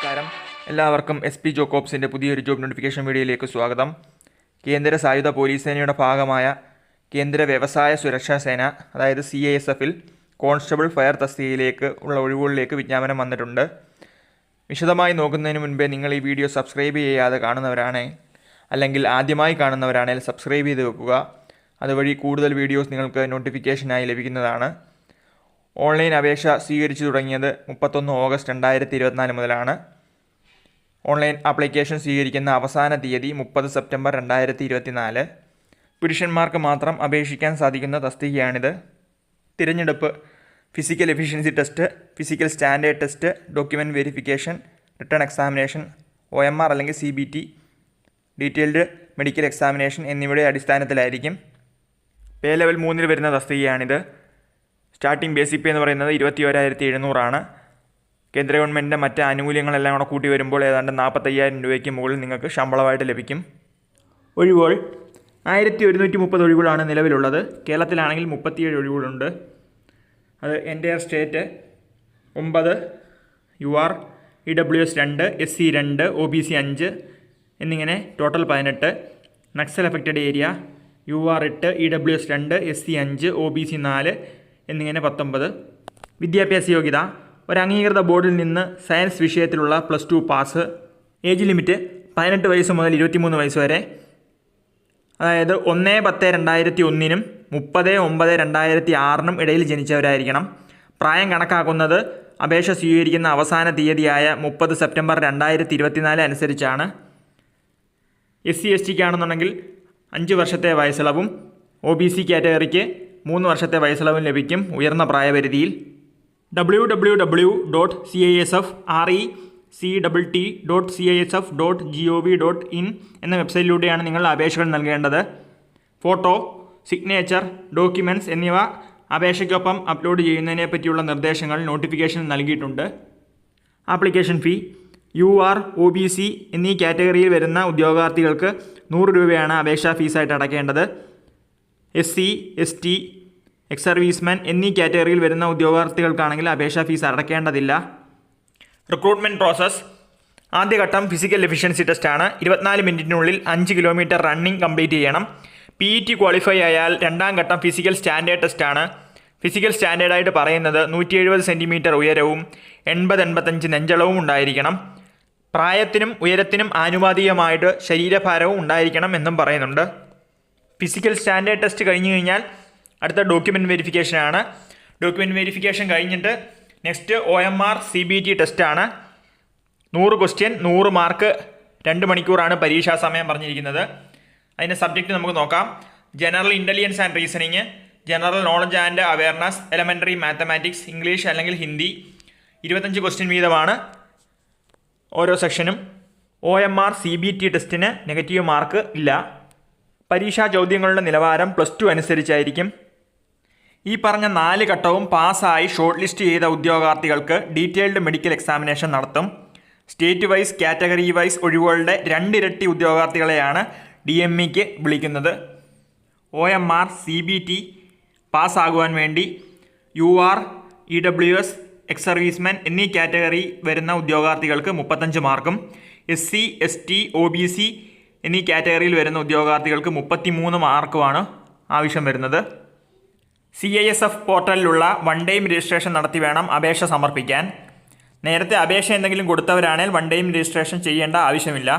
നമസ്കാരം. എല്ലാവർക്കും SP ജോക്കോബ്സിൻ്റെ പുതിയൊരു ജോബ് നോട്ടിഫിക്കേഷൻ വീഡിയോയിലേക്ക് സ്വാഗതം. കേന്ദ്ര സായുധ പോലീസ് സേനയുടെ ഭാഗമായ കേന്ദ്ര വ്യവസായ സുരക്ഷാ സേന അതായത് CISFൽ കോൺസ്റ്റബിൾ ഫയർ തസ്തികയിലേക്ക് ഉള്ള ഒഴിവുകളിലേക്ക് വിജ്ഞാപനം വന്നിട്ടുണ്ട്. വിശദമായി നോക്കുന്നതിന് മുൻപേ നിങ്ങൾ ഈ വീഡിയോ സബ്സ്ക്രൈബ് ചെയ്യാതെ കാണുന്നവരാണ് അല്ലെങ്കിൽ ആദ്യമായി കാണുന്നവരാണെങ്കിൽ സബ്സ്ക്രൈബ് ചെയ്ത് വെക്കുക. അതുവഴി കൂടുതൽ വീഡിയോസ് നിങ്ങൾക്ക് നോട്ടിഫിക്കേഷനായി ലഭിക്കുന്നതാണ്. ഓൺലൈൻ അപേക്ഷ സ്വീകരിച്ചു തുടങ്ങിയത് 31 ഓഗസ്റ്റ് 2024 മുതലാണ്. ഓൺലൈൻ ആപ്ലിക്കേഷൻ സ്വീകരിക്കുന്ന അവസാന തീയതി 30 സെപ്റ്റംബർ 2024. പുരുഷന്മാർക്ക് മാത്രം അപേക്ഷിക്കാൻ സാധിക്കുന്ന തസ്തികയാണിത്. തിരഞ്ഞെടുപ്പ്: physical efficiency test, physical standard test, document verification, written examination, OMR അല്ലെങ്കിൽ CBT, ഡീറ്റെയിൽഡ് മെഡിക്കൽ എക്സാമിനേഷൻ എന്നിവയുടെ അടിസ്ഥാനത്തിലായിരിക്കും. പേ ലെവൽ 3 വരുന്ന തസ്തികയാണിത്. സ്റ്റാർട്ടിംഗ് ബേസിക് പേ എന്ന് പറയുന്നത് 21,700 കേന്ദ്ര ഗവൺമെൻറ്റിൻ്റെ മറ്റ് ആനുകൂല്യങ്ങളെല്ലാം കൂടെ കൂട്ടി വരുമ്പോൾ ഏതാണ്ട് 45,000 രൂപയ്ക്ക് മുകളിൽ നിങ്ങൾക്ക് ശമ്പളമായിട്ട് ലഭിക്കും. ഒഴിവുകൾ: 1130 ഒഴിവുകളാണ് നിലവിലുള്ളത്. കേരളത്തിലാണെങ്കിൽ 37 ഒഴിവുകളുണ്ട്. അത് entire state 9, UR, EWS 2, SC 2, OBC 5 എന്നിങ്ങനെ total 18. Naxal affected area UR 8, EWS 2, SC 5, OBC 4 എന്നിങ്ങനെ 19. വിദ്യാഭ്യാസ യോഗ്യത: ഒരു അംഗീകൃത ബോർഡിൽ നിന്ന് സയൻസ് വിഷയത്തിലുള്ള +2 പാസ്. ഏജ് ലിമിറ്റ് 18 വയസ്സ് മുതൽ 23 വയസ്സ് വരെ. അതായത് 1/10/2001 30/9/2006 ഇടയിൽ ജനിച്ചവരായിരിക്കണം. പ്രായം കണക്കാക്കുന്നത് അപേക്ഷ സ്വീകരിക്കുന്ന അവസാന തീയതിയായ 30 സെപ്റ്റംബർ 2024 അനുസരിച്ചാണ്. SC STക്കാണെന്നുണ്ടെങ്കിൽ 5 വർഷത്തെ വയസ്സിളവും OBC കാറ്റഗറിക്ക് 3 വർഷത്തെ വയസ്സിളവും ലഭിക്കും ഉയർന്ന പ്രായപരിധിയിൽ. www.CISFRECTT.CISF.gov.in എന്ന വെബ്സൈറ്റിലൂടെയാണ് നിങ്ങൾ അപേക്ഷകൾ നൽകേണ്ടത്. ഫോട്ടോ, സിഗ്നേച്ചർ, ഡോക്യുമെൻറ്റ്സ് എന്നിവ അപേക്ഷയ്ക്കൊപ്പം അപ്ലോഡ് ചെയ്യുന്നതിനെ പറ്റിയുള്ള നിർദ്ദേശങ്ങൾ നോട്ടിഫിക്കേഷൻ നൽകിയിട്ടുണ്ട്. ആപ്ലിക്കേഷൻ ഫീ: UR, OBC എന്നീ കാറ്റഗറിയിൽ വരുന്ന ഉദ്യോഗാർത്ഥികൾക്ക് 100 രൂപയാണ് അപേക്ഷാ ഫീസായിട്ട് അടയ്ക്കേണ്ടത്. SC, ST, എക്സ് സർവീസ്മാൻ എന്നീ കാറ്റഗറിയിൽ വരുന്ന ഉദ്യോഗാർത്ഥികൾക്കാണെങ്കിൽ അപേക്ഷാ ഫീസ് അടയ്ക്കേണ്ടതില്ല. റിക്രൂട്ട്മെൻറ്റ് പ്രോസസ്സ്: ആദ്യഘട്ടം ഫിസിക്കൽ എഫിഷ്യൻസി ടെസ്റ്റാണ്. 24 മിനിറ്റിനുള്ളിൽ 5 കിലോമീറ്റർ റണ്ണിംഗ് കംപ്ലീറ്റ് ചെയ്യണം. PET ക്വാളിഫൈ ആയാൽ രണ്ടാം ഘട്ടം ഫിസിക്കൽ സ്റ്റാൻഡേർഡ് ടെസ്റ്റാണ്. ഫിസിക്കൽ സ്റ്റാൻഡേർഡായിട്ട് പറയുന്നത് 170 സെൻറ്റിമീറ്റർ ഉയരവും 80-85 നെഞ്ചളവും ഉണ്ടായിരിക്കണം. പ്രായത്തിനും ഉയരത്തിനും ആനുപാതികമായിട്ട് ശരീരഭാരവും ഉണ്ടായിരിക്കണം എന്നും പറയുന്നുണ്ട്. ഫിസിക്കൽ സ്റ്റാൻഡേർഡ് ടെസ്റ്റ് കഴിഞ്ഞ് കഴിഞ്ഞാൽ അടുത്ത ഡോക്യുമെൻറ്റ് വെരിഫിക്കേഷനാണ്. ഡോക്യുമെൻറ്റ് വെരിഫിക്കേഷൻ കഴിഞ്ഞിട്ട് നെക്സ്റ്റ് OMR CBT ടെസ്റ്റാണ്. 100 ക്വസ്റ്റ്യൻ 100 മാർക്ക് 2 മണിക്കൂറാണ് പരീക്ഷാ സമയം പറഞ്ഞിരിക്കുന്നത്. അതിൻ്റെ സബ്ജക്റ്റ് നമുക്ക് നോക്കാം. General intelligence and reasoning, general knowledge and awareness, elementary mathematics, English അല്ലെങ്കിൽ ഹിന്ദി. 25 ക്വസ്റ്റ്യൻ വീതമാണ് ഓരോ സെക്ഷനും. OMR CBT ടെസ്റ്റിന് നെഗറ്റീവ് മാർക്ക് ഇല്ല. പരീക്ഷാ ചോദ്യങ്ങളുടെ നിലവാരം +2 അനുസരിച്ചായിരിക്കും. ഈ പറഞ്ഞ 4 ഘട്ടവും പാസ്സായി ഷോർട്ട് ലിസ്റ്റ് ചെയ്ത ഉദ്യോഗാർത്ഥികൾക്ക് ഡീറ്റെയിൽഡ് മെഡിക്കൽ എക്സാമിനേഷൻ നടത്തും. സ്റ്റേറ്റ് വൈസ്, കാറ്റഗറി വൈസ് ഒഴിവുകളുടെ 2 ഇരട്ടി ഉദ്യോഗാർത്ഥികളെയാണ് DMEക്ക് വിളിക്കുന്നത്. OMR CBT പാസ്സാകുവാൻ വേണ്ടി UR, EWS, എക്സ് സർവീസ്മാൻ എന്നീ കാറ്റഗറി വരുന്ന ഉദ്യോഗാർത്ഥികൾക്ക് 35 മാർക്കും SC, ST, OBC എന്നീ കാറ്റഗറിയിൽ വരുന്ന ഉദ്യോഗാർത്ഥികൾക്ക് 33 മാർക്കുമാണ് ആവശ്യം വരുന്നത്. CISF പോർട്ടലിലുള്ള 1 ടൈം രജിസ്ട്രേഷൻ നടത്തി വേണം അപേക്ഷ സമർപ്പിക്കാൻ. നേരത്തെ അപേക്ഷ എന്തെങ്കിലും കൊടുത്തവരാണെങ്കിൽ 1 ടൈം രജിസ്ട്രേഷൻ ചെയ്യേണ്ട ആവശ്യമില്ല.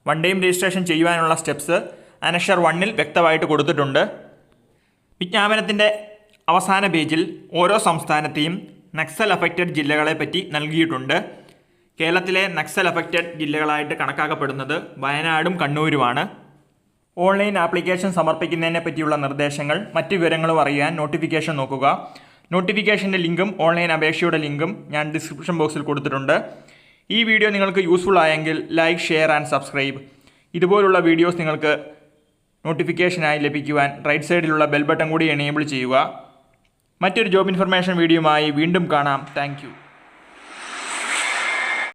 1 ടൈം രജിസ്ട്രേഷൻ ചെയ്യുവാനുള്ള സ്റ്റെപ്സ് അനക്ഷർ 1-ൽ വ്യക്തമായിട്ട് കൊടുത്തിട്ടുണ്ട്. വിജ്ഞാപനത്തിൻ്റെ അവസാന പേജിൽ ഓരോ സംസ്ഥാനത്തെയും നക്സൽ അഫക്റ്റഡ് ജില്ലകളെ പറ്റി നൽകിയിട്ടുണ്ട്. കേരളത്തിലെ നക്സൽ അഫക്റ്റഡ് ജില്ലകളായിട്ട് കണക്കാക്കപ്പെടുന്നത് വയനാടും കണ്ണൂരുമാണ്. ഓൺലൈൻ ആപ്ലിക്കേഷൻ സമർപ്പിക്കുന്നതിനെ പറ്റിയുള്ള നിർദ്ദേശങ്ങൾ മറ്റ് വിവരങ്ങളും അറിയാൻ നോട്ടിഫിക്കേഷൻ നോക്കുക. നോട്ടിഫിക്കേഷൻ്റെ ലിങ്കും ഓൺലൈൻ അപേക്ഷയുടെ ലിങ്കും ഞാൻ ഡിസ്ക്രിപ്ഷൻ ബോക്സിൽ കൊടുത്തിട്ടുണ്ട്. ഈ വീഡിയോ നിങ്ങൾക്ക് യൂസ്ഫുൾ ആയെങ്കിൽ ലൈക്ക്, ഷെയർ ആൻഡ് സബ്സ്ക്രൈബ്. ഇതുപോലുള്ള വീഡിയോസ് നിങ്ങൾക്ക് നോട്ടിഫിക്കേഷനായി ലഭിക്കുവാൻ റൈറ്റ് സൈഡിലുള്ള ബെൽ ബട്ടൺ കൂടി എനേബിൾ ചെയ്യുക. മറ്റൊരു ജോബ് ഇൻഫർമേഷൻ വീഡിയോയുമായി വീണ്ടും കാണാം. താങ്ക്